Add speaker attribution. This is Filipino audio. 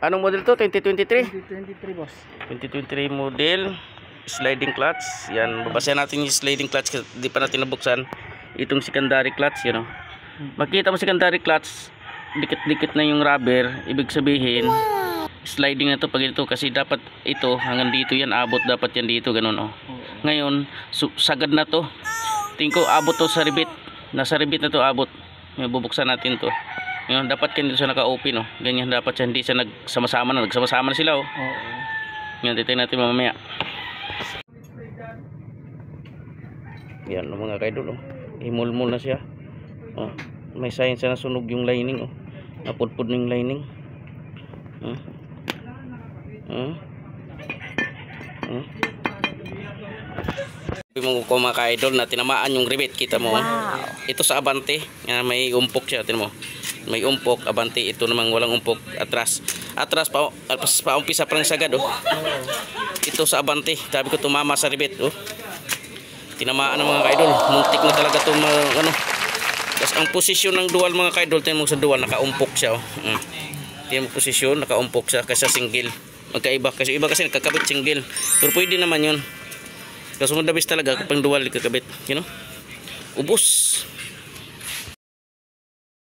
Speaker 1: Anong model to? 2023?
Speaker 2: 2023 boss.
Speaker 1: 2023 model. Sliding clutch. Yan, babasahin natin yung sliding clutch kasi di pa natin nabuksan. Itong secondary clutch, you know. Makita mo secondary clutch, dikit-dikit na yung rubber. Ibig sabihin, sliding na to pag ito kasi dapat ito hanggang dito yan abot, dapat yan dito ganun oh. Ngayon, sagad na to. Tingin ko abot to sa ribit. Nasa ribit na to abot. May bubuksan natin to. Ngayon, dapat hindi siya naka-open oh. Ganyan dapat siya, hindi siya nagsama-sama na. Nagsama-sama na sila oh. Ngayon, titignan natin mamaya. Yan mga kaidol oh. Imulmul na siya. Oh. May sign siya na sunog yung lining oh. Napudpud ng lining. Mga mga ka-idol na tinamaan yung rivet, kita mo. Wow. Ito sa Abante, may umpok siya, tingnan mo. May umpok, Abante, ito namang walang umpok atras. Atras pa umpisa pa ng sagad oh. Ito sa Abante, sabi ko tumama sa rivet oh. Tinamaan ng mga ka-idol. Muntik na talaga ito ano. Tapos ang posisyon ng dual mga ka-idol, tingnan mo sa dual nakaumpok siya oh. Tingnan mo posisyon, nakaumpok siya kasi single. Magkaiba kasi iba kasi nakakabit single. Pero pwede naman 'yun. Kaso mo dabis talaga kapag dual kakabit, you know? Ubos.